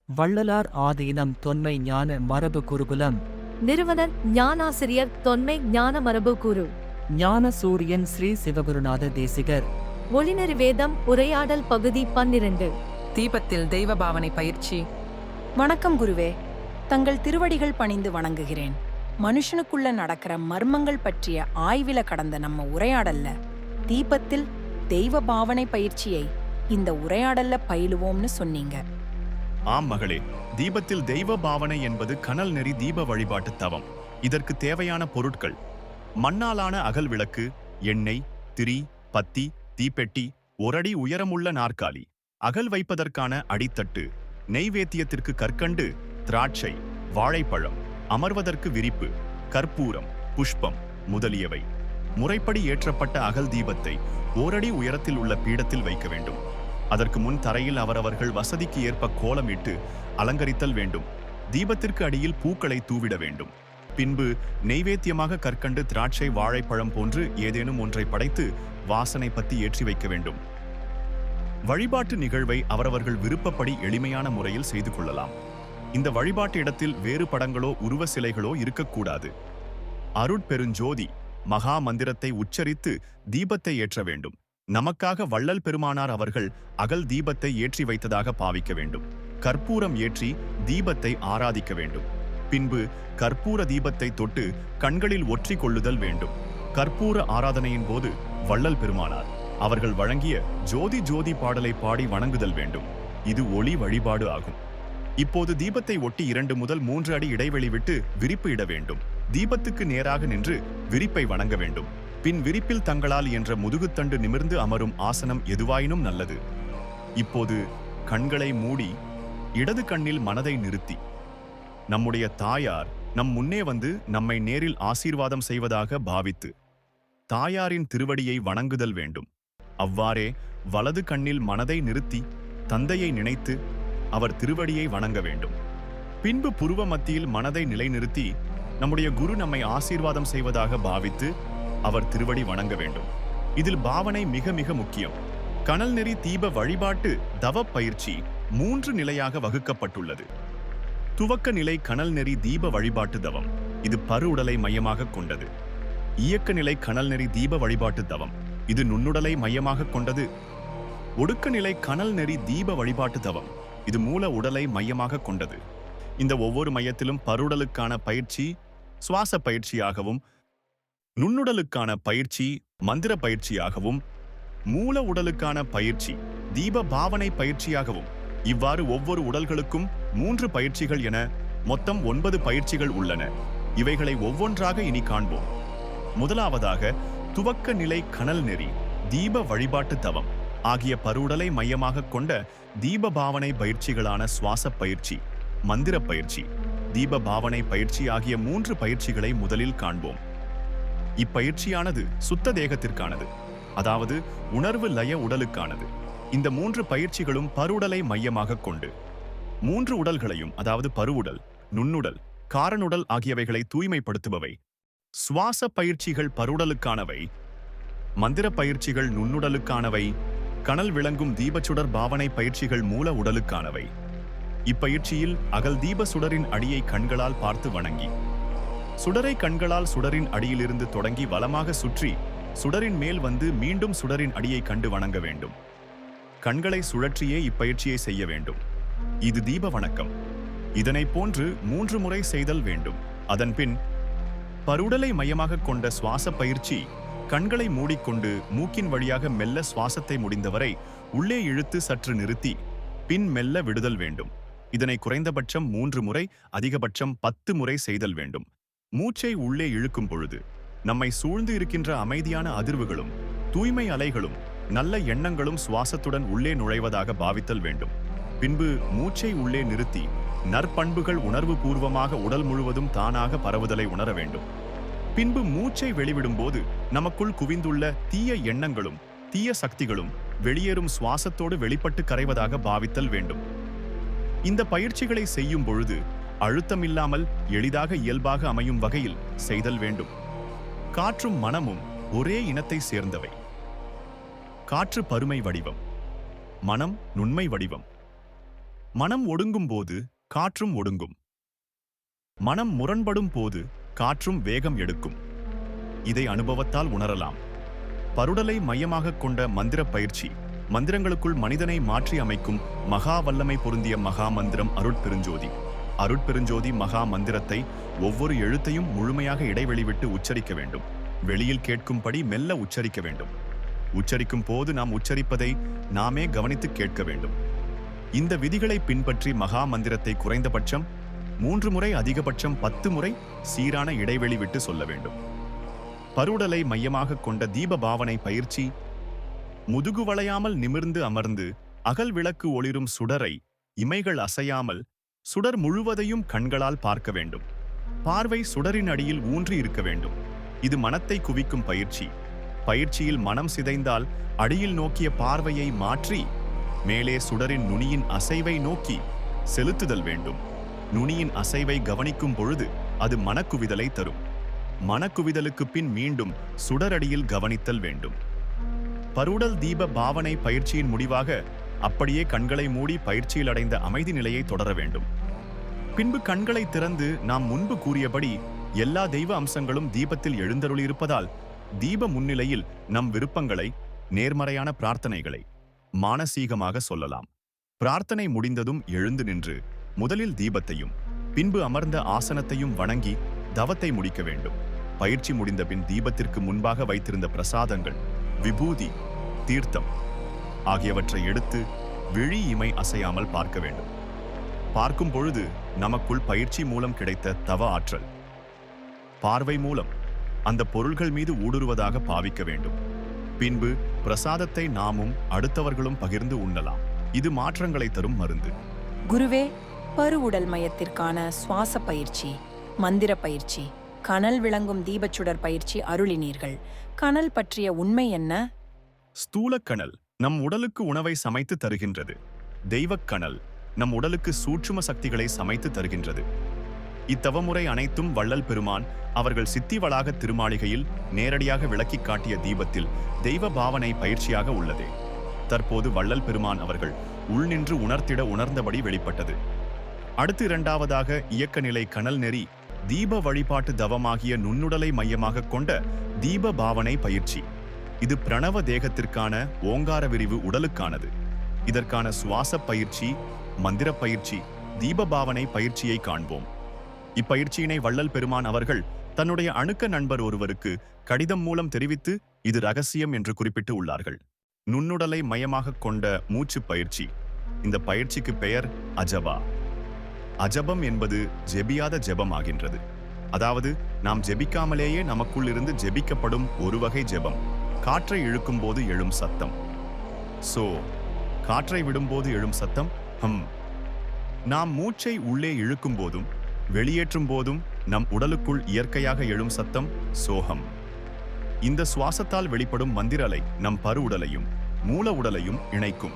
வள்ளலார் ஆதீனம் தொன்மை ஞான மரபு குருகுலம். நிறுவனர் ஞானாசிரியர் தொன்மை ஞான மரபு குரு. ஞான சூரியன் ஸ்ரீ சிவகுருநாத தேசிகர். ஒளிநெறி வேதம் உரையாடல் பகுதி 12. தீபத்தில் தெய்வ பாவனை பயிற்சி. வணக்கம் குருவே, தங்கள் திருவடிகள் பணிந்து வணங்குகிறேன். மனுஷனுக்குள்ள நடக்கிற மர்மங்கள் பற்றிய ஆய்வில கடந்த நம்ம உரையாடல்ல தீபத்தில் தெய்வ பாவனை பயிற்சியை இந்த உரையாடல்ல பயிலுவோம்னு சொன்னீங்க. ஆம் மகளே, தீபத்தில் தெய்வ பாவனை என்பது கனல் நெறி தீப வழிபாட்டு தவம். இதற்கு தேவையான பொருட்கள்: மண்ணாலான அகல் விளக்கு, எண்ணெய், திரி, பத்தி, தீப்பெட்டி, ஒரு அடி உயரமுள்ள நாற்காலி, அகல் வைப்பதற்கான அடித்தட்டு, நெய்வேத்தியத்திற்கு கற்கண்டு, திராட்சை, வாழைப்பழம், அமர்வதற்கு விரிப்பு, கற்பூரம், புஷ்பம் முதலியவை. முறைப்படி ஏற்றப்பட்ட அகல் தீபத்தை ஓரடி உயரத்தில் உள்ள பீடத்தில் வைக்க வேண்டும். அதற்கு முன் தரையில் அவரவர்கள் வசதிக்கு ஏற்ப கோலமிட்டு அலங்கரித்தல் வேண்டும். தீபத்திற்கு அடியில் பூக்களை தூவிட வேண்டும். பின்பு நெய்வேத்தியமாக கற்கண்டு, திராட்சை, வாழைப்பழம் போன்று ஏதேனும் ஒன்றை படைத்து வாசனை பத்தி ஏற்றி வைக்க வேண்டும். வழிபாட்டு நிகழ்வை அவரவர்கள் விருப்பப்படி எளிமையான முறையில் செய்து கொள்ளலாம். இந்த வழிபாட்டு இடத்தில் வேறு படங்களோ உருவ சிலைகளோ இருக்கக்கூடாது. அருட்பெருஞ்சோதி மகா மந்திரத்தை உச்சரித்து தீபத்தை ஏற்ற வேண்டும். நமக்காக வள்ளல் பெருமானார் அவர்கள் அகல் தீபத்தை ஏற்றி வைத்ததாக பாவிக்க வேண்டும். கற்பூரம் ஏற்றி தீபத்தை ஆராதிக்க வேண்டும். பின்பு கற்பூர தீபத்தை தொட்டு கண்களில் ஒற்றி கொள்ளுதல் வேண்டும். கற்பூர ஆராதனையின் போது வள்ளல் பெருமானார் அவர்கள் வழங்கிய ஜோதி ஜோதி பாடலை பாடி வணங்குதல் வேண்டும். இது ஒளி வழிபாடு ஆகும். இப்போது தீபத்தை ஒட்டி 2 முதல் 3 அடி இடைவெளி விட்டு விரிப்பு இட வேண்டும். தீபத்துக்கு நேராக நின்று விரிப்பை வணங்க வேண்டும். பின் விரிப்பில் தங்களால் என்ற முதுகுத்தண்டு நிமிர்ந்து அமரும் ஆசனம் எதுவாயினும் நல்லது. இப்போது கண்களை மூடி இடது கண்ணில் மனதை நிறுத்தி நம்முடைய தாயார் நம் முன்னே வந்து நம்மை நேரில் ஆசீர்வாதம் செய்வதாக பாவித்து தாயாரின் திருவடியை வணங்குதல் வேண்டும். அவ்வாறே வலது கண்ணில் மனதை நிறுத்தி தந்தையை நினைத்து அவர் திருவடியை வணங்க வேண்டும். பின்பு புருவ மத்தியில் மனதை நிலைநிறுத்தி நம்முடைய குரு நம்மை ஆசீர்வாதம் செய்வதாக பாவித்து அவர் திருவடி வணங்க வேண்டும். இதில் பாவனை மிக மிக முக்கியம். கனல் நெறி தீப வழிபாட்டு தவ பயிற்சி 3 நிலையாக வகுக்கப்பட்டுள்ளது. துவக்க நிலை கனல் நெறி தீப வழிபாட்டு தவம். இது பரு உடலை மையமாக கொண்டது. இயக்க நிலை கனல் நெறி தீப வழிபாட்டு தவம். இது நுண்ணுடலை மையமாக கொண்டது. ஒடுக்க நிலை கனல் நெறி தீப வழிபாட்டு தவம். இது மூல உடலை மையமாக கொண்டது. இந்த ஒவ்வொரு மையத்திலும் பருடலுக்கான பயிற்சி சுவாச பயிற்சியாகவும், நுண்ணுடலுக்கான பயிற்சி மந்திர பயிற்சியாகவும், மூல உடலுக்கான பயிற்சி தீப பாவனை பயிற்சியாகவும், இவ்வாறு ஒவ்வொரு உடல்களுக்கும் 3 பயிற்சிகள் என மொத்தம் 9 பயிற்சிகள் உள்ளன. இவைகளை ஒவ்வொன்றாக இனி காண்போம். முதலாவதாக துவக்க நிலை கனல் நெறி தீப வழிபாட்டு தவம் ஆகிய பருடலை மையமாக கொண்ட தீப பாவனை பயிற்சிகளான சுவாச பயிற்சி, மந்திர பயிற்சி, தீப பாவனை பயிற்சி ஆகிய 3 பயிற்சிகளை முதலில் காண்போம். இப்பயிற்சியானது சுத்த தேகத்திற்கானது, அதாவது உணர்வு லய உடலுக்கானது. இந்த 3 பயிற்சிகளும் பருடலை மையமாக கொண்டு 3 உடல்களையும், அதாவது பருவுடல், நுண்ணுடல், காரனுடல் ஆகியவைகளை தூய்மைப்படுத்துபவை. சுவாச பயிற்சிகள் பருடலுக்கானவை, மந்திர பயிற்சிகள் நுண்ணுடலுக்கானவை, கனல் விளங்கும் தீபச்சுடர் பாவனை பயிற்சிகள் மூல உடலுக்கானவை. இப்பயிற்சியில் அகல் தீப சுடரின் அடியை கண்களால் பார்த்து வணங்கி, சுடரை கண்களால் சுடரின் அடியிலிருந்து தொடங்கி வலமாக சுற்றி சுடரின் மேல் வந்து மீண்டும் சுடரின் அடியை கண்டு வணங்க வேண்டும். கண்களை சுழற்றியே இப்பயிற்சியை செய்ய வேண்டும். இது தீப வணக்கம். இதனை போன்று 3 முறை செய்தல் வேண்டும். அதன்பின் பருடலை மையமாக கொண்ட சுவாச பயிற்சி. கண்களை மூடிக்கொண்டு மூக்கின் வழியாக மெல்ல சுவாசத்தை முடிந்தவரை உள்ளே இழுத்து சற்று நிறுத்தி பின் மெல்ல விடுதல் வேண்டும். இதனை குறைந்தபட்சம் 3 முறை, அதிகபட்சம் 10 முறை செய்தல் வேண்டும். மூச்சை உள்ளே இழுக்கும் பொழுது நம்மை சூழ்ந்து இருக்கின்ற அமைதியான அதிர்வுகளும் தூய்மை அலைகளும் நல்ல எண்ணங்களும் சுவாசத்துடன் உள்ளே நுழைவதாக பாவித்தல் வேண்டும். பின்பு மூச்சை உள்ளே நிறுத்தி நற்பண்புகள் உணர்வு பூர்வமாக உடல் முழுவதும் தானாக பரவுதலை உணர வேண்டும். பின்பு மூச்சை வெளிவிடும்போது நமக்குள் குவிந்துள்ள தீய எண்ணங்களும் தீய சக்திகளும் வெளியேறும் சுவாசத்தோடு வெளிப்பட்டு கரைவதாக பாவித்தல் வேண்டும். இந்த பயிற்சிகளை செய்யும் பொழுது அழுத்தமில்லாமல் எளிதாக இயல்பாக அமையும் வகையில் செய்தல் வேண்டும். காற்றும் மனமும் ஒரே இனத்தை சேர்ந்தவை. காற்று பருமை வடிவம், மனம் நுண்மை வடிவம். மனம் ஒடுங்கும் போது காற்றும் ஒடுங்கும். மனம் முரண்படும் போது காற்றும் வேகம் எடுக்கும். இதை அனுபவத்தால் உணரலாம். பருடலை மையமாகக் கொண்ட மந்திர பயிற்சி மந்திரங்களுக்குள் மனிதனை மாற்றி அமைக்கும் மகா வல்லமை பொருந்திய மகா மந்திரம் அருட்பெருஞ்சோதி. அருட்பெருஞ்சோதி மகா மந்திரத்தை ஒவ்வொரு எழுத்தையும் முழுமையாக இடைவெளி விட்டு உச்சரிக்க வேண்டும். வெளியில் கேட்கும்படி மெல்ல உச்சரிக்க வேண்டும். உச்சரிக்கும் போது நாம் உச்சரிப்பதை நாமே கவனித்து கேட்க வேண்டும். இந்த விதிகளை பின்பற்றி மகா மந்திரத்தை குறைந்தபட்சம் 3 முறை அதிகபட்சம் 10 முறை சீரான இடைவெளி விட்டு சொல்ல வேண்டும். பருடலை மையமாக கொண்ட தீப பாவனை பயிற்சி முதுகு வளையாமல் நிமிர்ந்து அமர்ந்து அகல் விளக்கு ஒளிரும் சுடரை இமைகள் அசையாமல் சுடர் முழுவதையும் கண்களால் பார்க்க வேண்டும். பார்வை சுடரின் அடியில் ஊன்றி இருக்க வேண்டும். இது மனத்தை குவிக்கும் பயிற்சி. பயிற்சியில் மனம் சிதைந்தால் அடியில் நோக்கிய பார்வையை மாற்றி மேலே சுடரின் நுனியின் அசைவை நோக்கி செலுத்துதல் வேண்டும். நுனியின் அசைவை கவனிக்கும் பொழுது அது மனக்குவிதலை தரும். மனக்குவிதலுக்கு பின் மீண்டும் சுடரடியில் கவனித்தல் வேண்டும். பருடல் தீப பாவனை பயிற்சியின் முடிவாக அப்படியே கண்களை மூடி பயிற்சியில் அடைந்த அமைதி நிலையை தொடர வேண்டும். பின்பு கண்களை திறந்து நாம் முன்பு கூறியபடி எல்லா தெய்வ அம்சங்களும் தீபத்தில் எழுந்தருளியிருப்பதால் தீப முன்னிலையில் நம் விருப்பங்களை, நேர்மறையான பிரார்த்தனைகளை மானசீகமாக சொல்லலாம். பிரார்த்தனை முடிந்ததும் எழுந்து நின்று முதலில் தீபத்தையும் பின்பு அமர்ந்த ஆசனத்தையும் வணங்கி தவத்தை முடிக்க வேண்டும். பயிற்சி முடிந்த பின் தீபத்திற்கு முன்பாக வைத்திருந்த பிரசாதங்கள், விபூதி, தீர்த்தம் ஆகியவற்றை எடுத்து விழி இமை அசையாமல் பார்க்க வேண்டும். பார்க்கும் பொழுது நமக்குள் பயிற்சி மூலம் கிடைத்த தவ ஆற்றல் பார்வை மூலம் அந்த பொருள்கள் மீது ஊடுருவதாக பாவிக்க வேண்டும். பின்பு பிரசாதத்தை நாமும் அடுத்தவர்களும் பகிர்ந்து உண்ணலாம். இது மாற்றங்களை தரும் மருந்து. குருவே, பருவுடல் மையத்திற்கான சுவாச பயிற்சி, மந்திர பயிற்சி, கனல் விளங்கும் தீபச்சுடர் பயிற்சி அருளினீர்கள். கனல் பற்றிய உண்மை என்ன? ஸ்தூல கனல் நம் உடலுக்கு உணவை சமைத்து தருகின்றது. தெய்வக் கனல் நம் உடலுக்கு சூட்சும சக்திகளை சமைத்து தருகின்றது. இத்தவமுறை அனைத்தும் வள்ளல் பெருமான் அவர்கள் சித்தி வளாக திருமாளிகையில் நேரடியாக விளக்கிக் காட்டிய தீபத்தில் தெய்வ பாவனை பயிற்சியாக உள்ளதே. தற்போது வள்ளல் பெருமான் அவர்கள் உள்நின்று உணர்த்திட உணர்ந்தபடி வெளிப்பட்டது. அடுத்து இரண்டாவதாக இயக்க நிலை கனல் நெறி தீப வழிபாட்டு தவமாகிய நுண்ணுடலை மையமாக கொண்ட தீப பாவனை பயிற்சி. இது பிரணவ தேகத்திற்கான ஓங்கார விரிவு உடலுக்கானது. இதற்கான சுவாச பயிற்சி, மந்திர பயிற்சி, தீப பாவனை பயிற்சியை காண்போம். இப்பயிற்சியினை வள்ளல் பெருமான் அவர்கள் தன்னுடைய அணுக்க நண்பர் ஒருவருக்கு கடிதம் மூலம் தெரிவித்து இது ரகசியம் என்று குறிப்பிட்டு உள்ளார்கள். நுண்ணுடலை மையமாக கொண்ட மூச்சு பயிற்சி. இந்த பயிற்சிக்கு பெயர் அஜபா. அஜபம் என்பது ஜெபியாத ஜெபம் ஆகின்றது. அதாவது நாம் ஜெபிக்காமலேயே நமக்குள் இருந்து ஜெபிக்கப்படும் ஒரு வகை ஜெபம். காற்றை இழுக்கும் போது எழும் சத்தம் சோ, காற்றை விடும்போது எழும் சத்தம் ஹம். நாம் மூச்சை உள்ளே இழுக்கும் போதும் வெளியேற்றும் போதும் நம் உடலுக்குள் இயற்கையாக எழும் சத்தம் சோகம். இந்த சுவாசத்தால் வெளிப்படும் மந்திரலை நம் பரு உடலையும் மூல உடலையும் இணைக்கும்.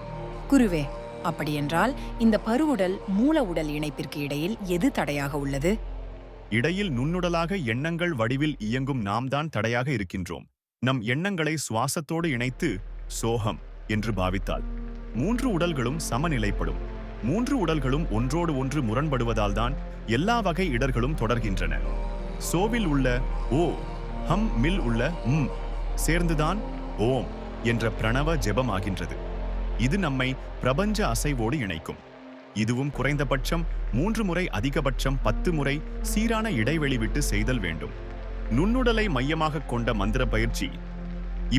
குருவே, அப்படியென்றால் இந்த பருவுடல் மூல உடல் இணைப்பிற்கு இடையில் எது தடையாக உள்ளது? இடையில் நுண்ணுடலாக எண்ணங்கள் வடிவில் இயங்கும் நாம் தான் தடையாக இருக்கின்றோம். நம் எண்ணங்களை சுவாசத்தோடு இணைத்து சோகம் என்று பாவித்தால் 3 உடல்களும் சமநிலைப்படும். 3 உடல்களும் ஒன்றோடு ஒன்று முரண்படுவதால் தான் எல்லா வகை இடர்களும் தொடர்கின்றன. சோவில் உள்ள ஓ, ஹம் மில் உள்ள ம் சேர்ந்துதான் ஓம் என்ற பிரணவ ஜெபம் ஆகின்றது. இது நம்மை பிரபஞ்ச அசைவோடு இணைக்கும். இதுவும் குறைந்தபட்சம் 3 முறை அதிகபட்சம் 10 முறை சீரான இடைவெளி விட்டு செய்தல் வேண்டும். நுண்ணுடலை மையமாக கொண்ட மந்திர பயிற்சி.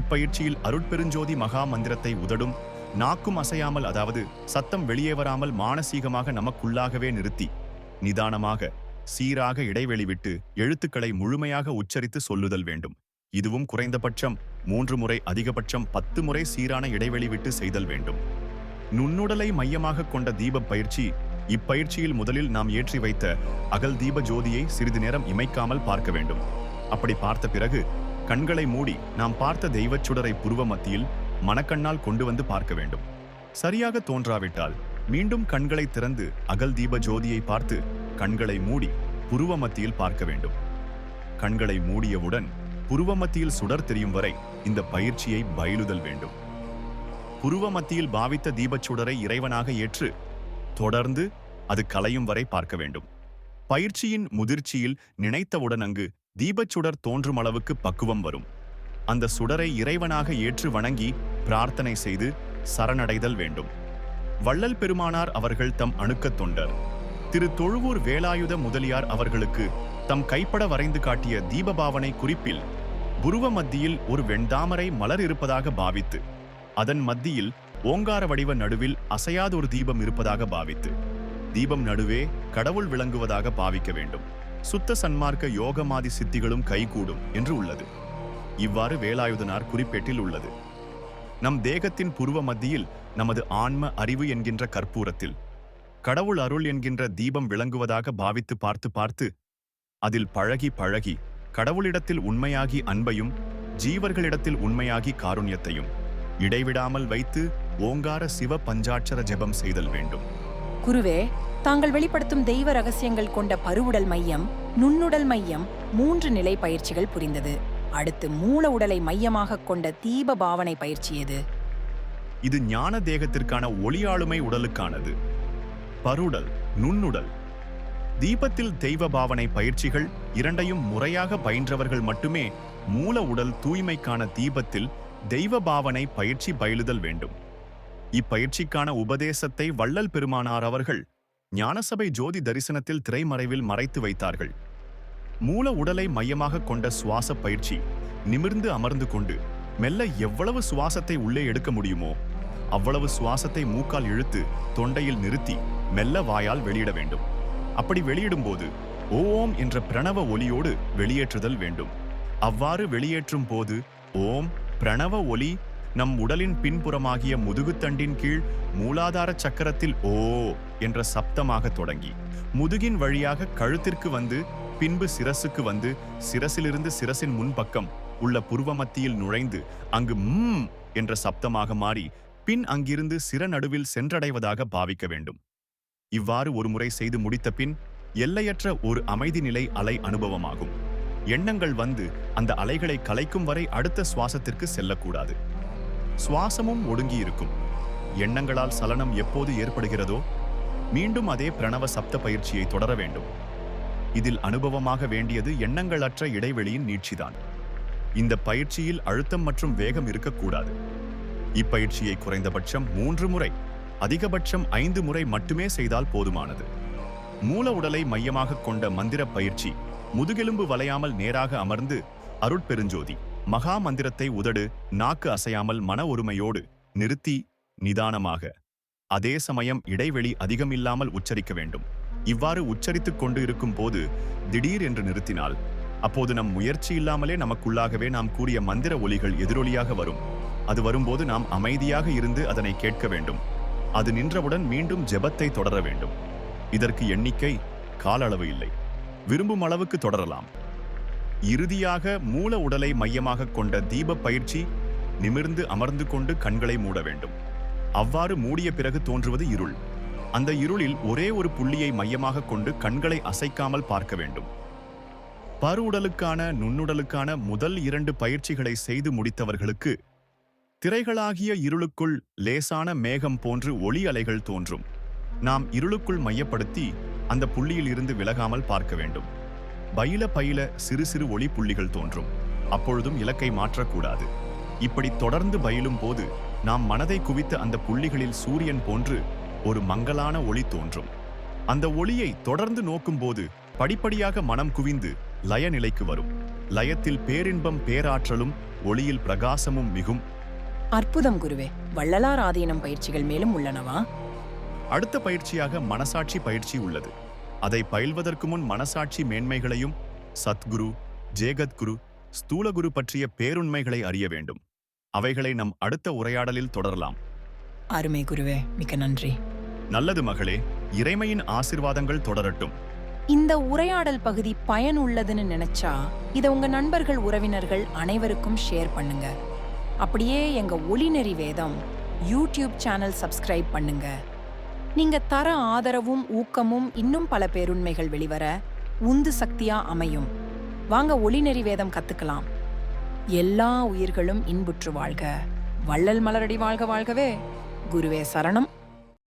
இப்பயிற்சியில் அருட்பெருஞ்சோதி மகா மந்திரத்தை உதடும் நாக்கும் அசையாமல், அதாவது சத்தம் வெளியே வராமல் மானசீகமாக நமக்குள்ளாகவே நிறுத்தி நிதானமாக சீராக இடைவெளி விட்டு எழுத்துக்களை முழுமையாக உச்சரித்து சொல்லுதல் வேண்டும். இதுவும் குறைந்தபட்சம் 3 முறை அதிகபட்சம் 10 முறை சீரான இடைவெளி விட்டு செய்தல் வேண்டும். நுண்ணுடலை மையமாக கொண்ட தீப பயிற்சி. இப்பயிற்சியில் முதலில் நாம் ஏற்றி வைத்த அகல் தீப ஜோதியை சிறிது நேரம் இமைக்காமல் பார்க்க வேண்டும். அப்படி பார்த்த பிறகு கண்களை மூடி நாம் பார்த்த தெய்வச் சுடரை புருவ மத்தியில் மனக்கண்ணால் கொண்டு வந்து பார்க்க வேண்டும். சரியாக தோன்றாவிட்டால் மீண்டும் கண்களை திறந்து அகல் தீப ஜோதியை பார்த்து கண்களை மூடி புருவ மத்தியில் பார்க்க வேண்டும். கண்களை மூடியவுடன் புருவ மத்தியில் சுடர் தெரியும் வரை இந்த பயிற்சியை பயிலுதல் வேண்டும். புருவ மத்தியில் பாவித்த தீபச்சுடரை இறைவனாக ஏற்று தொடர்ந்து அது கலையும் வரை பார்க்க வேண்டும். பயிற்சியின் முதிர்ச்சியில் நினைத்தவுடன் அங்கு தீபச்சுடர் தோன்றும் அளவுக்கு பக்குவம் வரும். அந்த சுடரை இறைவனாக ஏற்று வணங்கி பிரார்த்தனை செய்து சரணடைதல் வேண்டும். வள்ளல் பெருமானார் அவர்கள் தம் அணுக்கத் தொண்டர் திரு தொழுவூர் வேலாயுத முதலியார் அவர்களுக்கு தம் கைப்பட வரைந்து காட்டிய தீபபாவனை குறிப்பில் புருவ மத்தியில் ஒரு வெண்தாமரை மலர் இருப்பதாக பாவித்து, அதன் மத்தியில் ஓங்கார வடிவ நடுவில் அசையாதொரு தீபம் இருப்பதாக பாவித்து, தீபம் நடுவே கடவுள் விளங்குவதாக பாவிக்க வேண்டும். சுத்த சன்மார்க்க யோகமாதி சித்திகளும் கைகூடும் என்று உள்ளது. இவ்வாறு வேலாயுதனார் குறிப்பேட்டில் உள்ளது. நம் தேகத்தின் புருவ மத்தியில் நமது ஆன்ம அறிவு என்கின்ற கற்பூரத்தில் கடவுள் அருள் என்கின்ற தீபம் விளங்குவதாக பாவித்து பார்த்து அதில் பழகி பழகி கடவுளிடத்தில் உண்மையாகி அன்பையும் ஜீவர்களிடத்தில் உண்மையாகி காருண்யத்தையும் இடைவிடாமல் வைத்து ஓங்கார சிவ பஞ்சாட்சர ஜெபம் செய்தல் வேண்டும். குருவே, தாங்கள் வெளிப்படுத்தும் தெய்வ ரகசியங்கள் கொண்ட பருவுடல் மையம், நுண்ணுடல் மையம் 3 நிலை பயிற்சிகள் புரிந்தது. அடுத்து மூல உடலை மையமாக கொண்ட தீப பாவனை பயிற்சி எது? இது ஞான தேகத்திற்கான ஒளியாளுமை உடலுக்கானது. பருடல், நுண்ணுடல். தீபத்தில் தெய்வ பாவனை பயிற்சிகள் இரண்டையும் முறையாக பயின்றவர்கள் மட்டுமே மூல உடல் தூய்மைக்கான தீபத்தில் தெய்வ பாவனை பயிற்சி பயிலுதல் வேண்டும். இப்பயிற்சிக்கான உபதேசத்தை வள்ளல் பெருமானார் அவர்கள் ஞானசபை ஜோதி தரிசனத்தில் திரைமறைவில் மறைத்து வைத்தார்கள். மூல உடலை மையமாக கொண்ட சுவாச பயிற்சி. நிமிர்ந்து அமர்ந்து கொண்டு மெல்ல எவ்வளவு சுவாசத்தை உள்ளே எடுக்க முடியுமோ அவ்வளவு சுவாசத்தை மூக்கால் இழுத்து தொண்டையில் நிறுத்தி மெல்ல வாயால் வெளியிட வேண்டும். அப்படி வெளியிடும்போது ஓம் என்ற பிரணவ ஒலியோடு வெளியேற்றுதல் வேண்டும். அவ்வாறு வெளியேற்றும் போது ஓம் பிரணவ ஒலி நம் உடலின் பின்புறமாகிய முதுகுத்தண்டின் கீழ் மூலாதார சக்கரத்தில் ஓ என்ற சப்தமாக தொடங்கி முதுகின் வழியாக கழுத்திற்கு வந்து பின்பு சிரசுக்கு வந்து சிரசிலிருந்து சிரசின் முன்பக்கம் உள்ள புருவ மத்தியில் நுழைந்து அங்கு என்ற சப்தமாக மாறி பின் அங்கிருந்து சிர நடுவில் சென்றடைவதாக பாவிக்க வேண்டும். இவ்வாறு ஒரு முறை செய்து முடித்த பின் எல்லையற்ற ஒரு அமைதி நிலை அலை அனுபவமாகும். எண்ணங்கள் வந்து அந்த அலைகளை கலைக்கும் வரை அடுத்த சுவாசத்திற்கு செல்லக்கூடாது. சுவாசமும் ஒடுங்கியிருக்கும். எண்ணங்களால் சலனம் எப்போது ஏற்படுகிறதோ மீண்டும் அதே பிரணவ சப்த பயிற்சியை தொடர வேண்டும். இதில் அனுபவமாக வேண்டியது எண்ணங்களற்ற இடைவெளியின் நீட்சிதான். இந்த பயிற்சியில் அழுத்தம் மற்றும் வேகம் இருக்கக்கூடாது. இப்பயிற்சியை குறைந்தபட்சம் 3 முறை, அதிகபட்சம் 5 முறை மட்டுமே செய்தால் போதுமானது. மூல உடலை மையமாக கொண்ட மந்திர பயிற்சி. முதுகெலும்பு வளையாமல் நேராக அமர்ந்து அருட்பெருஞ்சோதி மகா மந்திரத்தை உதடு நாக்கு அசையாமல் மன ஒருமையோடு நிறுத்தி நிதானமாக, அதே சமயம் இடைவெளி அதிகமில்லாமல் உச்சரிக்க வேண்டும். இவ்வாறு உச்சரித்துக் கொண்டு இருக்கும் போது திடீர் என்று நிறுத்தினால் அப்போது நம் முயற்சி இல்லாமலே நமக்குள்ளாகவே நாம் கூறிய மந்திர ஒலிகள் எதிரொலியாக வரும். அது வரும்போது நாம் அமைதியாக இருந்து அதனை கேட்க வேண்டும். அது நின்றவுடன் மீண்டும் ஜெபத்தை தொடர வேண்டும். இதற்கு எண்ணிக்கை, கால அளவு இல்லை. விரும்பும் அளவுக்கு தொடரலாம். இறுதியாக மூல உடலை மையமாக கொண்ட தீப பயிற்சி. நிமிர்ந்து அமர்ந்து கொண்டு கண்களை மூட வேண்டும். அவ்வாறு மூடிய பிறகு தோன்றுவது இருள். அந்த இருளில் ஒரே ஒரு புள்ளியை மையமாக கொண்டு கண்களை அசைக்காமல் பார்க்க வேண்டும். பருவுடலுக்கான நுண்ணுடலுக்கான முதல் 2 பயிற்சிகளை செய்து முடித்தவர்களுக்கு திரைகளாகிய இருளுக்குள் லேசான மேகம் போன்று ஒளி அலைகள் தோன்றும். நாம் இருளுக்குள் மையப்படுத்தி அந்த புள்ளியில் இருந்து விலகாமல் பார்க்க வேண்டும். பயில சிறு சிறு ஒளி புள்ளிகள் தோன்றும். அப்பொழுதும் இலக்கை மாற்றக்கூடாது. இப்படி தொடர்ந்து பயிலும் போது நாம் மனதை குவித்த அந்த புள்ளிகளில் சூரியன் போன்று ஒரு மங்கலான ஒளி தோன்றும். அந்த ஒளியை தொடர்ந்து நோக்கும்போது படிப்படியாக மனம் குவிந்து லய நிலைக்கு வரும். லயத்தில் பேரின்பம் பேராற்றலும் ஒளியில் பிரகாசமும் மிகும். அற்புதம் குருவே. வள்ளலார் ஆதீனம் பயிற்சிகள் மேலும் உள்ளனவா? அடுத்த பயிற்சியாக மனசாட்சி பயிற்சி உள்ளது. அதை பயில்வதற்கு முன் மனசாட்சி மேன்மைகளையும் சத்குரு, ஜேகத்குரு, ஸ்தூலகுரு பற்றிய பேருண்மைகளை அறிய வேண்டும். அவைகளை நம் அடுத்த உரையாடலில் தொடரலாம். அருமை குருவே, மிக்க நன்றி. நல்லது மகளே, இறைமையின் ஆசிர்வாதங்கள் தொடரட்டும். இந்த உரையாடல் பகுதி பயனுள்ளதுன்னு நினைச்சா இதை உங்க நண்பர்கள், உறவினர்கள் அனைவருக்கும் ஷேர் பண்ணுங்க. அப்படியே எங்க ஒளிநெறி வேதம் யூடியூப் சேனல் சப்ஸ்கிரைப் பண்ணுங்க. நீங்க தர ஆதரவும் ஊக்கமும் இன்னும் பல பேருண்மைகள் வெளிவர உந்து சக்தியா அமையும். வாங்க ஒளிநெறி வேதம் கத்துக்கலாம். எல்லா உயிர்களும் இன்புற்று வாழ்க. வள்ளல் மலரடி வாழ்க வாழ்கவே. குருவே சரணம்.